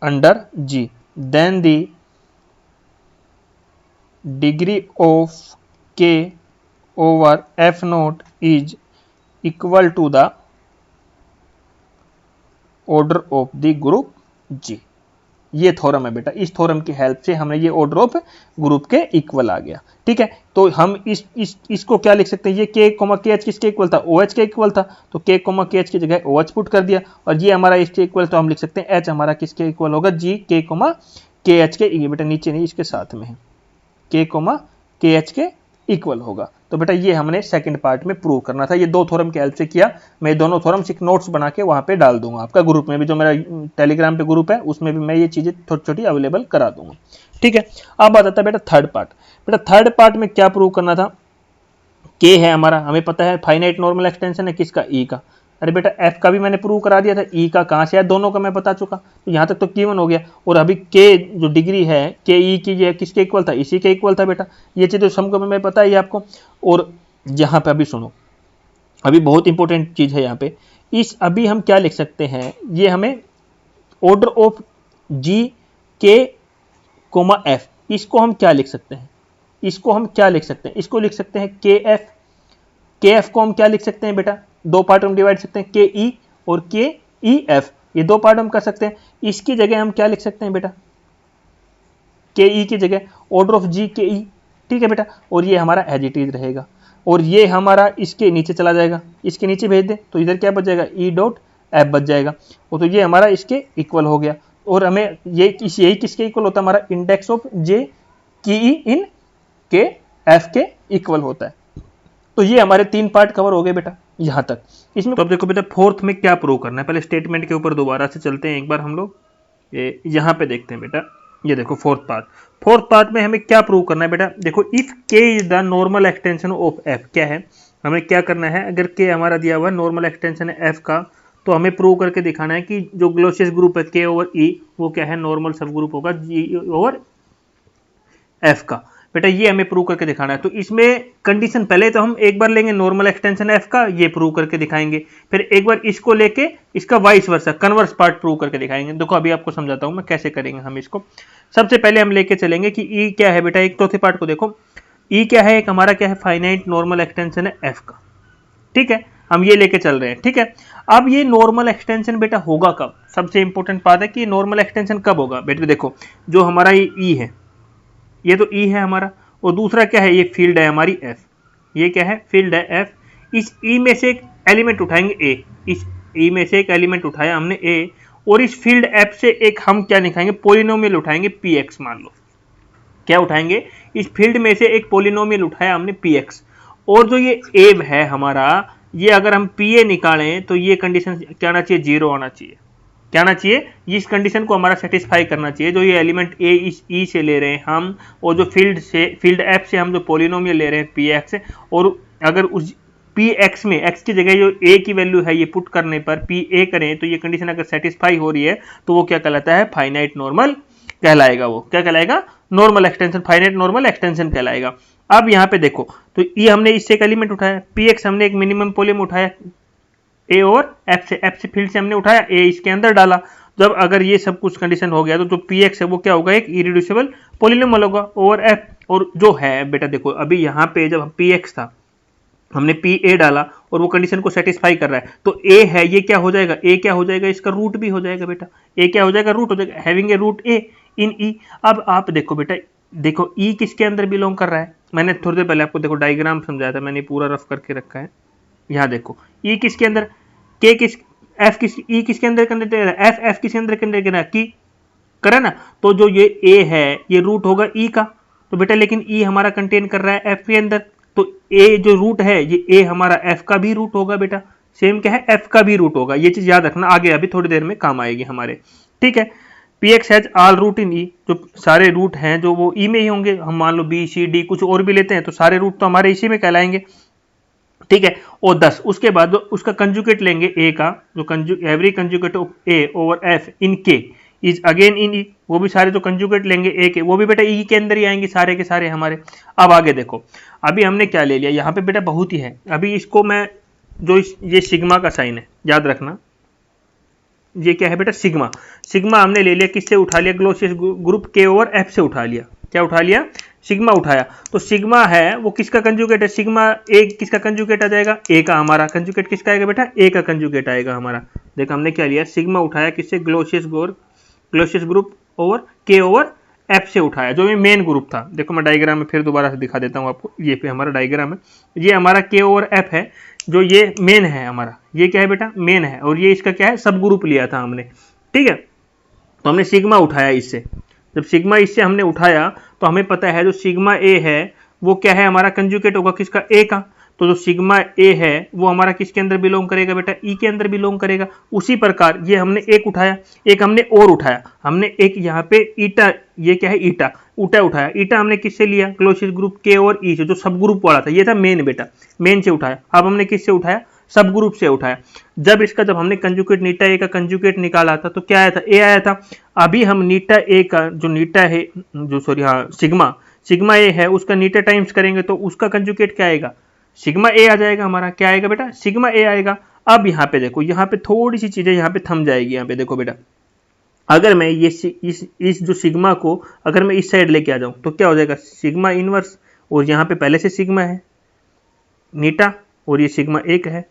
under G, then the degree of K over F not is equal to the order of the group G. ये theorem है बेटा, इस theorem की help से हमें ये ऑर्डर ऑफ ग्रुप के equal आ गया, ठीक है। तो हम इसको क्या लिख सकते हैं, ये के कोमा के एच किसके इक्वल था, ओ एच के इक्वल था, तो के कोमा के एच की जगह ओ एच पुट कर दिया, और ये हमारा इसके इक्वल, तो हम लिख सकते हैं एच हमारा किसके इक्वल होगा, जी के कोमा के एच के, ये बेटा नीचे नहीं इसके साथ में है, के कोमा के एच के इक्वल होगा। तो बेटा ये हमने सेकंड पार्ट में प्रूव करना था, ये दो थ्योरम की हेल्प से किया। मैं दोनों थ्योरम एक नोट्स बना के वहां पे डाल दूंगा, आपका ग्रुप में भी, जो मेरा टेलीग्राम पे ग्रुप है उसमें भी मैं ये चीजें छोटी छोटी अवेलेबल करा दूंगा, ठीक है। अब आ जाता है बेटा थर्ड पार्ट। बेटा थर्ड पार्ट में क्या प्रूव करना था, के है हमारा, हमें पता है फाइनाइट नॉर्मल एक्सटेंशन है किसका, ई का। अरे बेटा एफ का भी मैंने प्रूव करा दिया था, ई का कहाँ से आया, दोनों का मैं बता चुका, तो यहाँ तक तो कीवन हो गया। और अभी के जो डिग्री है के ई की, ये किसके इक्वल था, इसी के इक्वल था बेटा। ये चीज़ तो सबको मैं पता है आपको। और यहाँ पे अभी सुनो, अभी बहुत इंपॉर्टेंट चीज़ है यहाँ पे, इस अभी हम क्या लिख सकते हैं, ये हमें ऑर्डर ऑफ जी के कोमा एफ, इसको हम क्या लिख सकते हैं, इसको हम क्या लिख सकते हैं, इसको लिख सकते हैं के एफ। के एफ को हम क्या लिख सकते हैं बेटा, दो पार्ट में डिवाइड सकते हैं, के ई और के ई एफ, ये दो पार्ट हम कर सकते हैं। इसकी जगह हम क्या लिख सकते हैं बेटा, के ई की जगह ऑर्डर ऑफ जी के ई, ठीक है बेटा, और ये हमारा एज इट इज रहेगा, और ये हमारा इसके नीचे चला जाएगा, इसके नीचे भेज दे तो इधर क्या बच जाएगा, ई डॉट एफ बच जाएगा, और तो ये हमारा इसके इक्वल हो गया। और हमें ये यही किसके इक्वल होता है, हमारा इंडेक्स ऑफ जे की ई इन के एफ के इक्वल होता है। तो ये हमारे 3 पार्ट कवर हो गए बेटा यहां तक। इसमें तो अब देखो बेटा फोर्थ में क्या प्रूव करना है, पहले स्टेटमेंट के ऊपर दोबारा से चलते हैं एक बार हम लोग, यहां पे देखते हैं बेटा। ये देखो फोर्थ पार्ट में हमें क्या प्रूव करना है बेटा, देखो if K is the normal extension of F, क्या है हमें क्या करना है, अगर के हमारा दिया हुआ नॉर्मल एक्सटेंशन है एफ का, तो हमें प्रूव करके दिखाना है कि जो ग्लोसियस ग्रुप है के ओवर ई वो क्या है, नॉर्मल सब ग्रुप होगा जी ओवर एफ का। बेटा ये हमें प्रूव करके दिखाना है। तो इसमें कंडीशन पहले तो हम एक बार लेंगे नॉर्मल एक्सटेंशन एफ का, ये प्रूव करके दिखाएंगे, फिर एक बार इसको लेके इसका vice versa converse part prove करके दिखाएंगे। देखो अभी आपको समझाता हूं मैं कैसे करेंगे हम इसको। सबसे पहले हम लेके चलेंगे कि ई क्या है बेटा, एक चौथे पार्ट को देखो, ई क्या है, एक हमारा क्या है फाइनाइट नॉर्मल एक्सटेंशन है एफ का, ठीक है, हम ये लेके चल रहे हैं, ठीक है। अब ये नॉर्मल एक्सटेंशन बेटा होगा कब, सबसे इंपॉर्टेंट बात है कि नॉर्मल एक्सटेंशन कब होगा बेटा। देखो जो हमारा ये ई है, ये तो ई है हमारा, और दूसरा क्या है, ये फील्ड है हमारी एफ, ये क्या है फील्ड है एफ। इस ई में से एक एलिमेंट उठाएंगे ए, इस ई में से एक एलिमेंट उठाया हमने ए, और इस फील्ड एफ से एक हम क्या निकालेंगे, पोलिनोमियल उठाएंगे पी एक्स, मान लो क्या उठाएंगे, इस फील्ड में से एक पोलिनोमियल उठाया हमने पी एक्स, और जो ये ए है हमारा, ये अगर हम पी ए निकालें तो ये कंडीशन क्या आना चाहिए, 0 आना चाहिए, क्या आना चाहिए, इस कंडीशन को हमारा सेटिस्फाई करना चाहिए। जो ये एलिमेंट ए इस ई से ले रहे हैं हम, और जो फील्ड एफ से हम जो पोलिनोमियल ले रहे हैं पी एक्स, और अगर उस पी एक्स में एक्स की जगह जो ए की वैल्यू है ये पुट करने पर पी ए करें, तो ये कंडीशन अगर सेटिस्फाई हो रही है तो वो क्या कहलाता है, फाइनाइट नॉर्मल कहलाएगा। वो क्या कहलाएगा, normal extension, finite normal extension कहलाएगा। अब यहाँ पे देखो तो ई हमने इससे एक एलिमेंट उठाया, पी एक्स हमने एक मिनिमम पोलियम उठाया ए और एफ से फील्ड से हमने उठाया, ए इसके अंदर डाला। जब अगर ये सब कुछ कंडीशन हो गया तो जो पी एक्स है वो क्या होगा, एक इरिड्यूसिबल पोलिनोमियल होगा ओवर एफ। और जो है बेटा देखो अभी यहाँ पे जब पी एक्स था हमने पी ए डाला और वो कंडीशन को सेटिस्फाई कर रहा है, तो ए है ये क्या हो जाएगा, ए क्या हो जाएगा, इसका रूट भी हो जाएगा बेटा, ए क्या हो जाएगा, रूट हो जाएगा, हैविंग ए रूट ए इन ई। अब आप देखो बेटा, देखो ई किसके अंदर बिलोंग कर रहा है, मैंने थोड़ी देर पहले आपको देखो डायग्राम समझाया था, मैंने पूरा रफ करके रखा है। यहाँ देखो ई किसके अंदर, के किस, एफ किस, ई किसके अंदर कंटेन, एफ किसके अंदर कंटेन की करे ना, तो जो ये ए है ये रूट होगा ई का, तो बेटा लेकिन ई हमारा कंटेन कर रहा है एफ के अंदर, तो ए जो रूट है ये ए हमारा एफ का भी रूट होगा बेटा, सेम क्या है एफ का भी रूट होगा। ये चीज याद रखना, आगे अभी थोड़ी देर में काम आएगी हमारे, ठीक है। P X has all root in E, जो सारे रूट हैं जो वो ई में ही होंगे, हम मान लो बी सी डी कुछ और भी लेते हैं तो सारे रूट तो हमारे इसी में कहलाएंगे, ठीक है। और 10 उसके बाद उसका कंजुगेट लेंगे ए का, जो every conjugate of A over F in K is again in ई, वो भी सारे जो कंजुगेट लेंगे ए के वो भी बेटा ई के अंदर ही आएंगे सारे के सारे हमारे। अब आगे देखो, अभी हमने क्या ले लिया यहाँ पे बेटा, बहुत ही है, अभी इसको मैं जो ये सिग्मा का साइन है याद रखना, ये क्या है बेटा सिग्मा, सिग्मा हमने ले लिया, किससे उठा लिया, ग्लोसियस ग्रुप के ओवर एफ से उठा लिया, क्या उठा लिया, सिग्मा उठाया। तो सिग्मा है वो किसका कंजुगेट है, सिग्मा ए किसका कंजुगेट आ जाएगा, ए का, हमारा कंजुगेट किसका आएगा बेटा, ए का कंजुगेट आएगा हमारा। देखो हमने क्या लिया, सिग्मा उठाया किससे, ग्लोसियस ग्रुप ओवर के ओवर एफ से उठाया, जो ये मेन ग्रुप था। देखो मैं डायग्राम में फिर दोबारा से दिखा देता हूँ आपको, ये पे हमारा डायग्राम है, ये हमारा के ओवर एफ है, जो ये मेन है हमारा, ये क्या है बेटा मेन है, और ये इसका क्या है सब ग्रुप लिया था हमने, ठीक है। तो हमने सिग्मा उठाया इससे, जब सिग्मा इससे हमने उठाया तो हमें पता है जो सिग्मा ए है वो क्या है, हमारा कंजुगेट होगा किसका, ए का। तो जो सिग्मा ए है वो हमारा किसके अंदर बिलोंग करेगा बेटा, ई के अंदर बिलोंग करेगा। उसी प्रकार ये हमने एक उठाया, एक हमने और उठाया, हमने एक यहाँ पे ईटा, ये क्या है ईटा उठाया, ईटा हमने किससे लिया, ग्लोसियस ग्रुप के और ई से, जो सब ग्रुप वाला था, ये था मेन बेटा, मेन से उठाया। अब हमने किससे उठाया, सब ग्रुप से उठाया। जब हमने कंजुगेट नीटा ए का कंजुगेट निकाला था तो क्या आया था, ए आया था। अभी हम नीटा ए का जो नीटा है, जो सॉरी हाँ सिग्मा ए है उसका नीटा टाइम्स करेंगे तो उसका कंजुगेट क्या आएगा, सिग्मा ए आ जाएगा हमारा, क्या आएगा बेटा, सिग्मा ए आएगा। अब यहाँ पे देखो, यहाँ पे थोड़ी सी चीजें यहाँ पे थम जाएगी। यहाँ पे देखो बेटा, अगर मैं ये इस जो सिग्मा को अगर मैं इस साइड लेके आ जाऊं तो क्या हो जाएगा, सिग्मा इनवर्स, और यहाँ पे पहले से सिग्मा है नीटा, और ये सिग्मा एक है,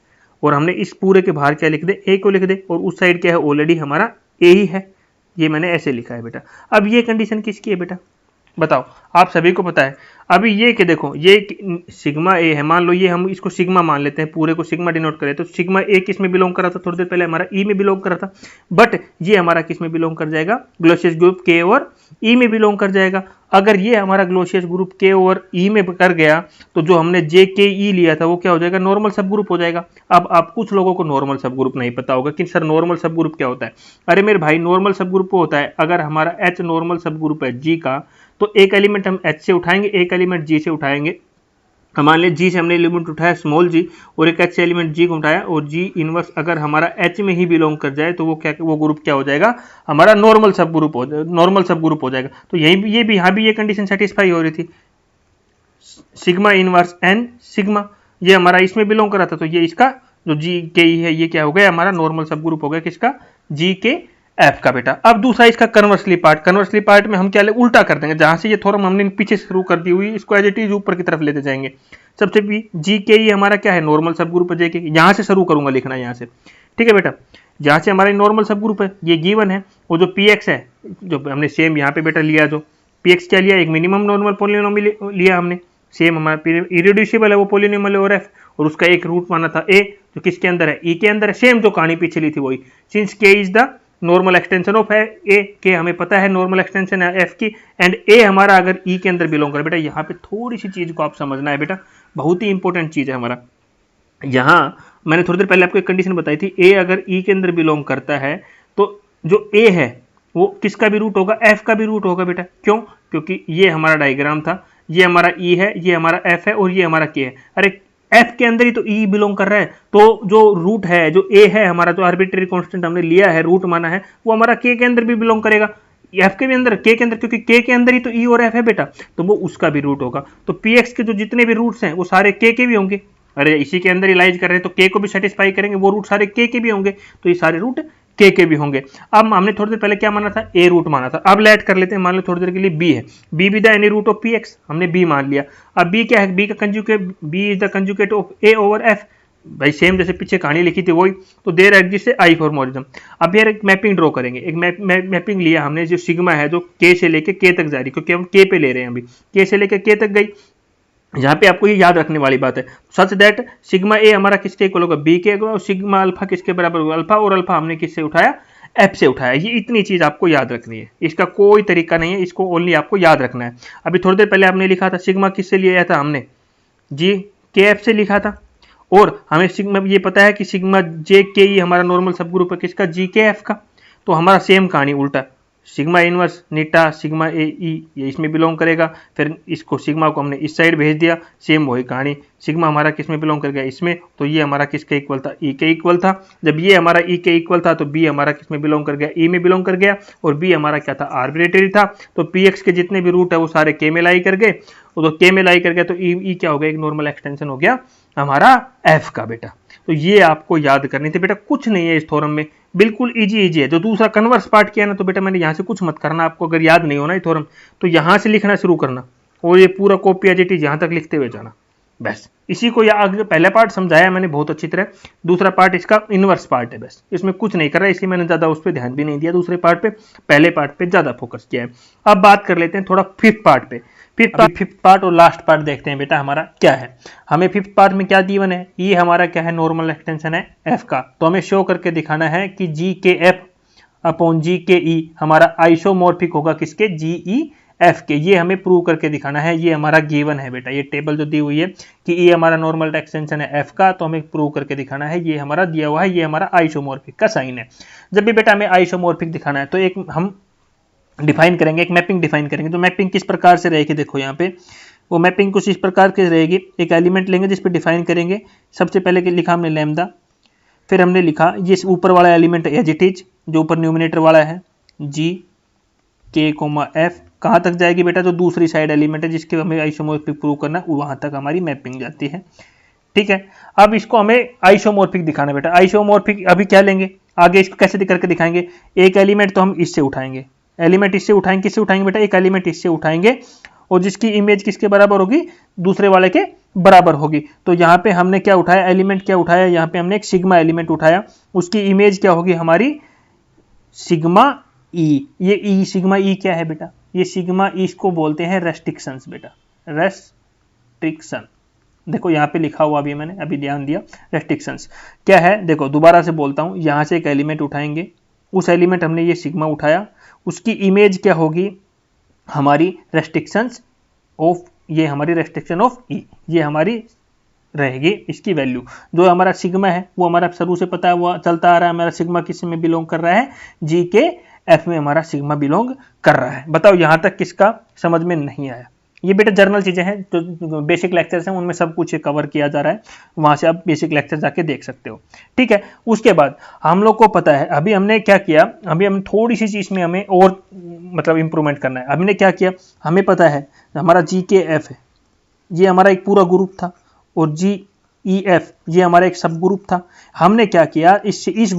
और हमने इस पूरे के बाहर क्या लिख दे, ए को लिख दे, और उस साइड क्या है, ऑलरेडी हमारा ए ही है, ये मैंने ऐसे लिखा है बेटा। अब ये कंडीशन किसकी है बेटा, बताओ, आप सभी को पता है। अभी ये कि देखो, ये सिग्मा ए है, मान लो ये हम इसको सिग्मा मान लेते हैं, पूरे को सिग्मा डिनोट करें, तो सिग्मा ए किस में बिलोंग कर रहा था, थोड़ी देर पहले हमारा ई में बिलोंग कर रहा था, बट ये हमारा किस में बिलोंग कर जाएगा, ग्लोसियस ग्रुप के और ई में बिलोंग कर जाएगा। अगर ये हमारा ग्लोसियस ग्रुप के और ई में कर गया, तो जो हमने जे के ई लिया था वो क्या हो जाएगा, नॉर्मल सब ग्रुप हो जाएगा। अब आप कुछ लोगों को नॉर्मल सब ग्रुप नहीं पता होगा कि सर नॉर्मल सब ग्रुप क्या होता है। अरे मेरे भाई, नॉर्मल सब ग्रुप होता है, अगर हमारा एच नॉर्मल सब ग्रुप है जी का, तो एक एलिमेंट हम एच से उठाएंगे, एक एलिमेंट जी से उठाएंगे। मान लिया जी से हमने एलिमेंट उठाया स्मॉल जी, और एक एच से एलिमेंट जी को उठाया, और जी इनवर्स अगर हमारा एच में ही बिलोंग कर जाए, तो वो ग्रुप क्या हो जाएगा, हमारा नॉर्मल सब ग्रुप हो जाएगा। तो ये भी यहाँ भी ये कंडीशन सेटिस्फाई हो रही थी, सिग्मा इनवर्स एन सिग्मा, ये हमारा इसमें बिलोंग कर रहा था, तो ये इसका जो जी के ई है ये क्या हो गया, हमारा नॉर्मल सब ग्रुप हो गया किसका, जी के एफ का बेटा। अब दूसरा इसका कन्वर्सली पार्ट में हम क्या उल्टा कर देंगे, जहां से ये थोड़ा हमने पीछे शुरू कर दी हुई, इसको एज इट इज ऊपर की तरफ लेते जाएंगे। सबसे भी जी के ई हमारा क्या है, नॉर्मल सब ग्रुप है, जे के, यहां से शुरू करूंगा लिखना यहाँ से, ठीक है बेटा। जहां से हमारा नॉर्मल सब ग्रुप है ये गिवन है, और जो पी एक्स है जो हमने सेम यहाँ पे बेटा लिया, जो पी एक्स क्या लिया, एक मिनिमम नॉर्मल पॉलिनोमियल लिया हमने, सेम हमारा इरेड्यूसिबल है वो पॉलिनोमियल और एफ, और उसका एक रूट माना था ए, जो किसके अंदर है, ई के अंदर है, सेम जो कहानी पीछे ली थी वही। Since K is the normal extension of A K, हमें पता है नॉर्मल एक्सटेंशन है एफ की, एंड ए हमारा अगर ई के अंदर बिलोंग करे, बेटा यहाँ पे थोड़ी सी चीज को आप समझना है बेटा, बहुत ही इंपॉर्टेंट चीज है हमारा। यहाँ मैंने थोड़ी देर पहले आपको एक कंडीशन बताई थी, ए अगर ई के अंदर बिलोंग करता है, तो जो ए है वो किसका भी रूट होगा, एफ का भी रूट होगा बेटा। क्यों, क्योंकि ये हमारा डायग्राम था, ये हमारा ई है, ये हमारा एफ है, और ये हमारा के है। अरे एफ के अंदर ही तो ई बिलोंग कर रहा है, तो जो रूट है, जो ए है हमारा, जो आर्बिट्री कांस्टेंट हमने लिया है, रूट माना है, वो हमारा के अंदर भी बिलोंग करेगा, एफ के भी अंदर, के अंदर, क्योंकि के अंदर ही तो ई और एफ है बेटा, तो वो उसका भी रूट होगा। तो पी एक्स के जो जितने भी रूट्स हैं वो सारे के भी होंगे। अरे इसी के अंदर इलाइज कर रहे हैं तो के को भी सेटिस्फाई करेंगे, वो रूट सारे के भी होंगे, तो ये सारे रूट के भी होंगे। अब हमने थोड़ी देर पहले क्या माना था, ए रूट माना था, अब लेट कर लेते हैं, मान लो थोड़ी देर के लिए बी है, B with any root of P X, हमने बी मान लिया। अब बी क्या है, बी का conjugate, B is the conjugate of A over F, भाई सेम जैसे पीछे कहानी लिखी थी वही, तो देर एग्जिस्ट आई फॉर्मोलिज्म। अब यार एक मैपिंग ड्रॉ करेंगे, एक मैपिंग लिया हमने, जो सिग्मा है जो के से लेके के तक जा रही, क्योंकि हम के पे ले रहे हैं अभी, के से लेके के तक गई। यहाँ पे आपको ये याद रखने वाली बात है, सच दैट सिग्मा ए हमारा किसके इक्वल होगा, बी के इक्वल, और सिग्मा अल्फा किसके बराबर होगा, अल्फा, और अल्फा हमने किससे उठाया, एफ से उठाया। ये इतनी चीज आपको याद रखनी है, इसका कोई तरीका नहीं है, इसको ओनली आपको याद रखना है। अभी थोड़ी देर पहले आपने लिखा था सिग्मा किससे लिया था, हमने जी के एफ से लिखा था, और हमें सिग्मा ये पता है कि सिग्मा जे के ई हमारा नॉर्मल सब ग्रुप है किसका, जी के एफ का। तो हमारा सेम कहानी उल्टा, सिग्मा इनवर्स नीटा सिग्मा ए ई ये इसमें बिलोंग करेगा, फिर इसको सिग्मा को हमने इस साइड भेज दिया, सेम वही कहानी, सिग्मा हमारा किस में बिलोंग कर गया, इसमें, तो ये हमारा किसके इक्वल था, ई के इक्वल था। जब ये हमारा ई के इक्वल था तो बी हमारा किस में बिलोंग कर गया, ई में बिलोंग कर गया, और बी हमारा क्या था, आर्बिट्रेरी था। तो पी एक्स के जितने भी रूट है वो सारे के में लाई कर गए, तो के में लाई कर गया, तो ई क्या हो गया, एक नॉर्मल एक्सटेंशन हो गया हमारा एफ का बेटा। तो ये आपको याद करनी थी बेटा, कुछ नहीं है इस थ्योरम में, बिल्कुल इजी है। जो दूसरा कन्वर्स पार्ट किया ना, तो बेटा मैंने यहाँ से कुछ मत करना, आपको अगर याद नहीं होना ये थ्योरम, तो यहाँ से लिखना शुरू करना, और ये पूरा कॉपी एज इट इज यहाँ तक लिखते हुए जाना, बस इसी को। आगे पहला पार्ट समझाया मैंने बहुत अच्छी तरह, दूसरा पार्ट इसका इनवर्स पार्ट है, बस इसमें कुछ नहीं कर रहा है, इसलिए मैंने ज्यादा उस पर ध्यान भी नहीं दिया दूसरे पार्ट पे, पहले पार्ट पे ज्यादा फोकस किया है। अब बात कर लेते हैं थोड़ा फिफ्थ पार्ट पे। फिफ्थ पार्ट और लास्ट पार्ट देखते हैं बेटा हमारा क्या है। हमें फिफ्थ पार्ट में क्या गिवन है, ये हमारा क्या है, नॉर्मल एक्सटेंशन है एफ का, तो हमें शो करके दिखाना है कि जी के एफ अपॉन जी के ई हमारा आइसोमॉर्फिक होगा किसके, जी ई एफ के। ये हमें प्रूव करके दिखाना है, ये हमारा गिवन है बेटा, ये टेबल जो दी हुई है कि ये हमारा नॉर्मल एक्सटेंशन है एफ का, तो हमें प्रूव करके दिखाना है, ये हमारा दिया हुआ है, ये हमारा आइसोमॉर्फिक का साइन है। जब भी बेटा हमें आइसोमॉर्फिक दिखाना है तो एक हम डिफाइन करेंगे, एक मैपिंग डिफाइन करेंगे। तो मैपिंग किस प्रकार से रहेगी, देखो यहाँ पे वो मैपिंग कुछ इस प्रकार की रहेगी, एक एलिमेंट लेंगे जिस पे डिफाइन करेंगे। सबसे पहले लिखा हमने लैम्डा, फिर हमने लिखा ये ऊपर वाला एलिमेंट एज इट इज, जो ऊपर न्यूमिनेटर वाला है, जी के कोमा एफ, कहाँ तक जाएगी बेटा, जो दूसरी साइड एलिमेंट है जिसके हमें आइसोमॉर्फिक प्रूव करना है, वहां तक हमारी मैपिंग जाती है। ठीक है। अब इसको हमें आइसोमॉर्फिक दिखाना है बेटा। आइसोमॉर्फिक अभी क्या लेंगे, आगे इसको कैसे करके दिखाएंगे, एक एलिमेंट तो हम इससे उठाएंगे, एलिमेंट इससे उठाएंगे, किससे उठाएंगे बेटा, एक एलिमेंट इससे उठाएंगे और जिसकी इमेज किसके बराबर होगी, दूसरे वाले के बराबर होगी। तो यहाँ पे हमने क्या उठाया, एलिमेंट क्या उठाया, यहाँ पे हमने एक सिग्मा एलिमेंट उठाया, उसकी इमेज क्या होगी हमारी सिग्मा ई। ये ई सिग्मा ई क्या है बेटा, ये सिग्मा ई इसको बोलते हैं रेस्ट्रिक्शंस बेटा, रेस्ट्रिक्शन। देखो यहाँ पे लिखा हुआ भी मैंने अभी ध्यान दिया, रेस्ट्रिक्शंस क्या है, देखो दोबारा से बोलता हूँ, यहाँ से एक एलिमेंट उठाएंगे, उस एलिमेंट हमने ये सिग्मा उठाया, उसकी इमेज क्या होगी हमारी रेस्ट्रिक्शंस ऑफ, ये हमारी रेस्ट्रिक्शन ऑफ ई, ये हमारी रहेगी इसकी वैल्यू। जो हमारा सिग्मा है वो हमारा शुरू से पता है, वो चलता आ रहा है, हमारा सिग्मा किस में बिलोंग कर रहा है, जी के एफ में हमारा सिग्मा बिलोंग कर रहा है। बताओ यहाँ तक किसका समझ में नहीं आया। ये बेटा जर्नल चीजें हैं, जो बेसिक लेक्चर्स हैं उनमें सब कुछ कवर किया जा रहा है, वहां से आप बेसिक लेक्चर जाके देख सकते हो, ठीक है। उसके बाद हम लोग को पता है, अभी हमने क्या किया, अभी हम थोड़ी सी चीज में हमें और मतलब इंप्रूवमेंट करना है। हमने क्या किया, हमें पता है हमारा जी के एफ है, ये हमारा एक पूरा ग्रुप था, और जी ई एफ ये हमारा एक सब ग्रुप था। हमने क्या किया, इस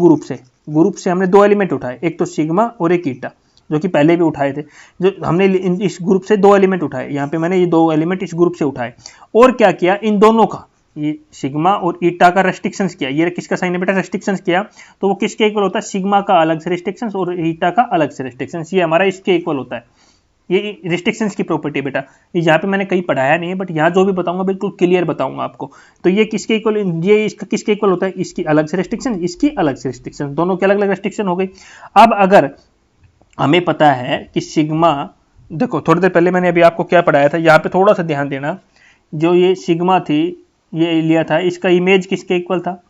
ग्रुप से हमने दो एलिमेंट उठाए, एक तो सिग्मा और एक ईटा, जो कि पहले भी उठाए थे। जो हमने इस ग्रुप से दो एलिमेंट उठाए, यहाँ पे मैंने ये दो एलिमेंट इस ग्रुप से उठाए, और क्या किया, इन दोनों का, ये सिग्मा और ईटा का रेस्ट्रिक्शंस किया। ये किसका साइन है बेटा, रेस्ट्रिक्शंस किया, तो वो किसके इक्वल होता है, सिग्मा का अलग से रेस्ट्रिक्शंस और ईटा का अलग से रेस्ट्रिक्शंस, ये हमारा इसके इक्वल होता है। ये रिस्ट्रिक्शंस की प्रॉपर्टी बेटा, यहाँ पे मैंने कहीं पढ़ाया नहीं है, बट यहाँ जो भी बताऊंगा बिल्कुल क्लियर बताऊंगा आपको। तो ये किसके इक्वल, ये इसका किसके इक्वल होता है, इसकी अलग से रेस्ट्रिक्शन, इसकी अलग से रेस्ट्रिक्शन, दोनों की अलग अलग रेस्ट्रिक्शन हो गई। अब अगर हमें पता है कि सिग्मा, देखो थोड़ी देर पहले मैंने अभी आपको क्या पढ़ाया था, यहाँ पे थोड़ा सा ध्यान देना, जो ये सिग्मा थी ये लिया था, इसका इमेज किसके इक्वल था,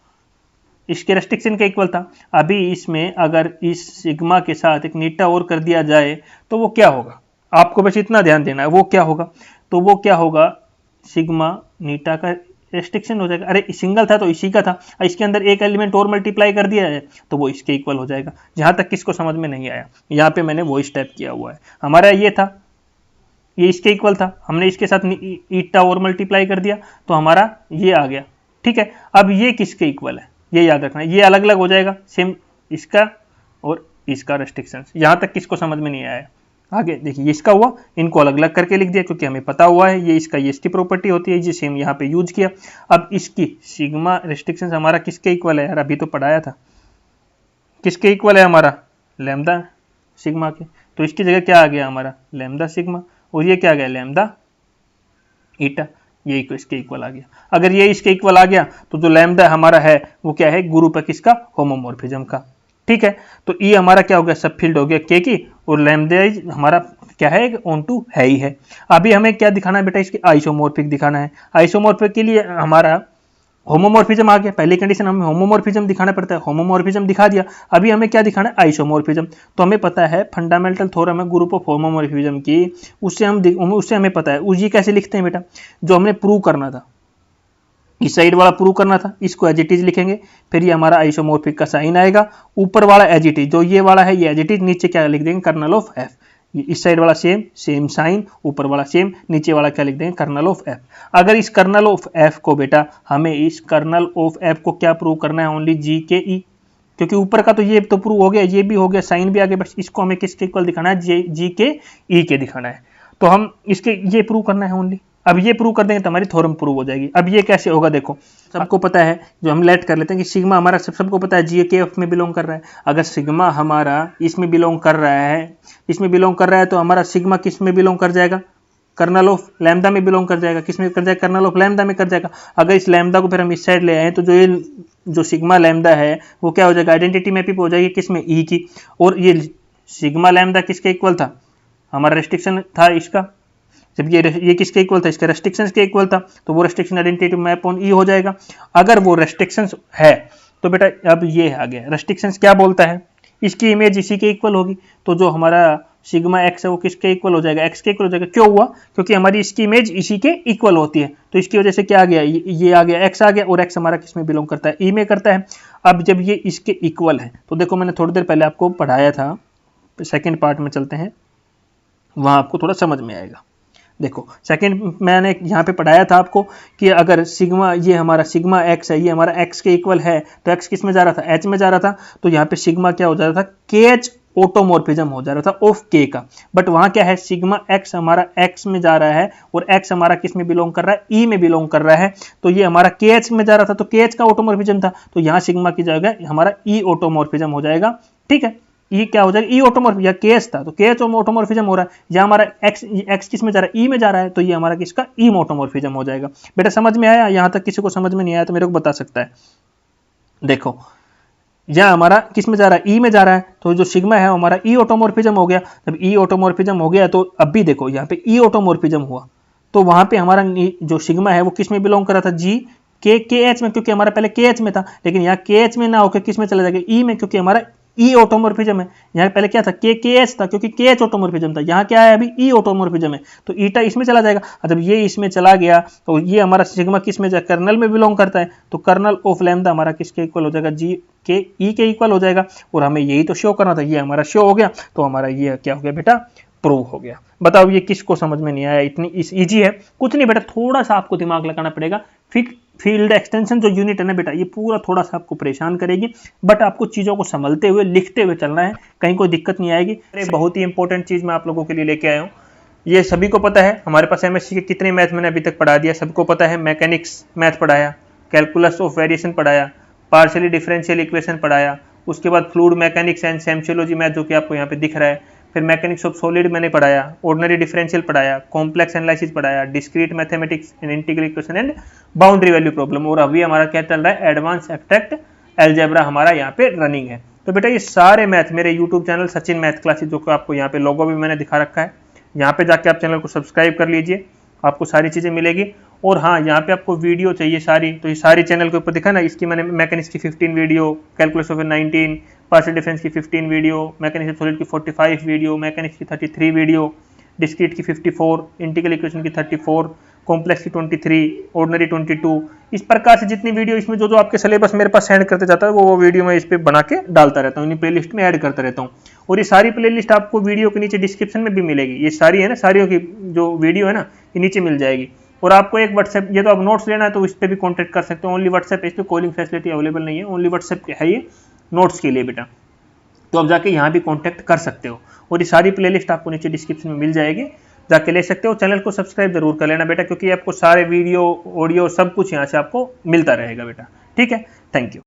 इसके रेस्ट्रिक्शन के इक्वल था। अभी इसमें अगर इस सिग्मा के साथ एक नीटा और कर दिया जाए तो वो क्या होगा, आपको बस इतना ध्यान देना है, वो क्या होगा, तो वो क्या होगा, सिग्मा नीटा का रेस्ट्रिक्शन हो जाएगा। अरे सिंगल था तो इसी का था, इसके अंदर एक एलिमेंट और मल्टीप्लाई कर दिया है तो वो इसके इक्वल हो जाएगा। जहां तक किसको समझ में नहीं आया, यहाँ पे मैंने वो स्टेप किया हुआ है। हमारा ये था, ये इसके इक्वल था, हमने इसके साथ ईटा और मल्टीप्लाई कर दिया तो हमारा ये आ गया, ठीक है। अब ये किसके इक्वल है, ये याद रखना, ये अलग अलग हो जाएगा, सेम इसका और इसका रेस्ट्रिक्शन। यहां तक किसको समझ में नहीं आया, आगे देखिए, इसका हुआ, इनको अलग अलग करके लिख दिया क्योंकि हमें पता हुआ है ये इसका, ये इसकी प्रॉपर्टी होती है, ये सेम यहाँ पे यूज किया। अब इसकी सिग्मा रेस्ट्रिक्शन हमारा किसके इक्वल है यार, अभी तो पढ़ाया था, किसके इक्वल है हमारा, लैम्डा सिग्मा के, तो इसकी जगह क्या आ गया हमारा, लैम्डा सिग्मा, और ये क्या आ गया, लैम्डा ईटा, ये इसके इक्वल आ गया। अगर ये इसके इक्वल आ गया तो जो लैम्डा हमारा है वो क्या है, ग्रुप है किसका, होमोमॉर्फिज्म का, ठीक है। तो ई हमारा क्या हो गया, सब फील्ड हो गया के की, और लैम्डा हमारा क्या है, ऑन टू है ही है। अभी हमें क्या दिखाना है बेटा, इसकी आइसोमॉर्फिक दिखाना है। आइसोमॉर्फिक के लिए हमारा होमोमॉर्फिज्म आ गया, पहली कंडीशन हमें होमोमॉर्फिज्म दिखाना पड़ता है, होमोमॉर्फिज्म दिखा दिया। अभी हमें क्या दिखाना है, आइसोमॉर्फिज्म। तो हमें पता है फंडामेंटल थ्योरम है ग्रुप ऑफ होमोमॉर्फिज्म की, उससे हमें पता है, उसी कैसे लिखते हैं बेटा, जो हमने प्रूव करना था, इस साइड वाला प्रूव करना था, इसको एज इट इज लिखेंगे, फिर ये हमारा आइसोमॉर्फिक का साइन आएगा, ऊपर वाला एज इट इज, जो ये वाला है ये एज इट इज, नीचे क्या लिख देंगे, कर्नल ऑफ एफ। इस साइड वाला सेम साइन, ऊपर वाला सेम, नीचे वाला क्या लिख देंगे, कर्नल ऑफ एफ। अगर इस कर्नल ऑफ एफ को बेटा, हमें इस कर्नल ऑफ एफ को क्या प्रूव करना है, ओनली जी के ई, क्योंकि ऊपर का तो ये तो प्रूव हो गया, ये भी हो गया, साइन भी आ गया, बस इसको हमें किसके इक्वल दिखाना है, जी के ई के दिखाना है। तो हम इसके ये प्रूव करना है ओनली। अब ये प्रूव कर देंगे तो हमारी थ्योरम प्रूव हो जाएगी। अब ये कैसे होगा, देखो सबको पता है, जो हम लेट कर लेते हैं कि सिग्मा हमारा सबको पता है जी के एफ में बिलोंग कर रहा है। अगर सिग्मा हमारा इसमें बिलोंग कर रहा है, इसमें बिलोंग कर रहा है, तो हमारा सिग्मा किस में बिलोंग कर जाएगा, कर्नल ऑफ लैम्डा में बिलोंग कर जाएगा। किस में कर जाएगा, कर्नल ऑफ लैम्डा में कर जाएगा। अगर इस लैम्डा को फिर हम इस साइड ले आए तो जो सिग्मा लैम्डा है वो क्या हो जाएगा, आइडेंटिटी मैपिंग हो जाएगी किसमें, ई की। और ये सिग्मा लैम्डा किसके इक्वल था, हमारा रेस्ट्रिक्शन था इसका, जब ये किसके इक्वल था, इसके रेस्ट्रिक्शंस के इक्वल था, तो वो रेस्ट्रिक्शन आइडेंटिटी मैप ऑन ई हो जाएगा। अगर वो रेस्ट्रिक्शंस है तो बेटा अब ये आ गया, रेस्ट्रिक्शंस क्या बोलता है, इसकी इमेज इसी के इक्वल होगी, तो जो हमारा सिग्मा एक्स है वो किसके इक्वल हो जाएगा, एक्स के इक्वल हो जाएगा। क्यों हुआ, क्योंकि हमारी इसकी इमेज इसी के इक्वल होती है, तो इसकी वजह से क्या आ गया, ये आ गया, एक्स आ गया, और एक्स हमारा किस में बिलोंग करता है, ई में करता है। अब जब ये इसके इक्वल है तो देखो मैंने थोड़ी देर पहले आपको पढ़ाया था, सेकेंड पार्ट में चलते हैं, वहां आपको थोड़ा समझ में आएगा। देखो सेकंड मैंने यहाँ पे पढ़ाया था आपको कि अगर सिग्मा, ये हमारा सिग्मा एक्स है, ये हमारा एक्स के इक्वल है, तो एक्स किस में जा रहा था, एच में जा रहा था, तो यहाँ पे सिग्मा क्या हो जा रहा था, के एच ऑटोमॉर्फिज्म हो जा रहा था ऑफ के का। बट वहां क्या है, सिग्मा एक्स हमारा एक्स में जा रहा है और एक्स हमारा किस में बिलोंग कर रहा है, ई में बिलोंग कर रहा है, तो ये हमारा के एच में जा रहा था, तो के एच का ऑटोमॉर्फिज्म था, तो यहाँ सिग्मा की जगह हमारा ई ऑटोमॉर्फिज्म हो जाएगा। ठीक है, ई क्या हो जाएगा, ई ऑटोमॉर्फिज्म, या के एच था तो के एच ऑटोमॉर्फिज्म हो रहा है, या हमारा एक्स किस में जा रहा है, ई में जा रहा है, तो ये हमारा किसका, ई ऑटोमॉर्फिज्म हो जाएगा। बेटा समझ में आया, यहां तक किसी को समझ में नहीं आया तो मेरे को बता सकता है। देखो यह हमारा किस में जा रहा है, ई में जा रहा है, तो जो सिग्मा है हमारा ई ऑटोमॉर्फिज्म हो गया। जब ई ऑटोमॉर्फिज्म हो गया तो अब भी देखो यहाँ पे ई ऑटोमॉर्फिज्म हुआ, तो वहां पे हमारा जो सिग्मा है वो किस में बिलोंग कर रहा था, जी के एच में, क्योंकि हमारा पहले के एच में था, लेकिन यहाँ के एच में ना होकर किस में चला जाएगा, ई में, क्योंकि हमारा ई ऑटोमॉर्फिज्म है। यहाँ पहले क्या था, के एच था, क्योंकि के एच ऑटोमॉर्फिज्म था, यहाँ क्या है अभी, ई ऑटोमॉर्फिज्म है, तो ईटा इसमें चला जाएगा। जब ये इसमें चला गया तो ये हमारा सिग्मा किस में जाएगा, कर्नल में बिलोंग करता है, तो कर्नल ऑफ लैम्डा हमारा किसके इक्वल हो जाएगा, जी के ई के इक्वल हो जाएगा। और हमें यही तो शो करना था, ये हमारा शो हो गया, तो हमारा ये क्या हो गया बेटा, प्रूव हो गया। बताओ ये किसको समझ में नहीं आया, इतनी इजी है, कुछ नहीं बेटा, थोड़ा सा आपको दिमाग लगाना पड़ेगा। फील्ड एक्सटेंशन जो यूनिट है ना बेटा, ये पूरा थोड़ा सा आपको परेशान करेगी, बट आपको चीजों को संभलते हुए लिखते हुए चलना है, कहीं कोई दिक्कत नहीं आएगी। बहुत ही इंपॉर्टेंट चीज मैं आप लोगों के लिए लेके आया हूँ, ये सभी को पता है, हमारे पास एमएससी के कितने मैथ मैंने अभी तक पढ़ा दिया, सबको पता है। मैकेनिक्स मैथ पढ़ाया, कैलकुलस ऑफ वेरिएशन पढ़ाया, पार्शियली डिफरेंशियल इक्वेशन पढ़ाया, उसके बाद फ्लूइड मैकेनिक्स एंड सेम्शियोलॉजी मैथ जो कि आपको यहाँ पे दिख रहा है, फिर मैकेनिक्स ऑफ सॉलिड मैंने पढ़ाया, ऑर्डिनरी डिफरेंशियल पढ़ाया, कॉम्प्लेक्स एनालिसिस पढ़ाया, discrete mathematics and integral equation and boundary value problem, और अभी हमारा क्या चल रहा है, एडवांस एब्स्ट्रैक्ट अलजेब्रा हमारा यहाँ पे रनिंग है। तो बेटा ये सारे मैथ मेरे YouTube channel Sachin math classes, जो कि आपको यहाँ पे लोगो भी मैंने दिखा रखा है, यहाँ पे जाके आप चैनल को सब्सक्राइब कर लीजिए, आपको सारी चीजें मिलेगी। और हाँ, यहाँ पे आपको वीडियो चाहिए सारी, तो ये सारी चैनल के ऊपर दिखा ना, इसकी मैंने मैकेनिक्स की 15 video, calculus of 19, partial difference की 15 वीडियो, मैकेनिक्स ऑफ सॉलिड की 45 वीडियो, मैकेनिक्स की 33 वीडियो, डिस्क्रीट की 54, इंटीग्रल इक्वेशन की 34, कॉम्प्लेक्स की 23, ऑर्डिनरी 22, इस प्रकार से जितनी वीडियो इसमें जो आपके सिलेबस मेरे पास सेंड करते जाता है वो वीडियो मैं इस पे बना के डालता रहता हूँ, इन्हीं प्लेलिस्ट में ऐड करता रहता हूँ। और ये सारी प्लेलिस्ट आपको वीडियो के नीचे डिस्क्रिप्शन में भी मिलेगी, ये सारी है ना, सारियों की जो वीडियो है ना ये नीचे मिल जाएगी। और आपको एक व्हाट्सएप, ये तो आप नोट्स लेना है तो इस पर भी कॉन्टैक्ट कर सकते हो, ओनली व्हाट्सएप, इस पर कॉलिंग फैसिलिटी अवेलेबल नहीं है, ओनली व्हाट्सएप है ये नोट्स के लिए बेटा, तो आप जाके यहाँ भी कॉन्टैक्ट कर सकते हो। और ये सारी प्लेलिस्ट आपको नीचे डिस्क्रिप्शन में मिल जाएगी, जाके ले सकते हो। चैनल को सब्सक्राइब जरूर कर लेना बेटा, क्योंकि आपको सारे वीडियो ऑडियो सब कुछ यहाँ से आपको मिलता रहेगा बेटा। ठीक है, थैंक यू।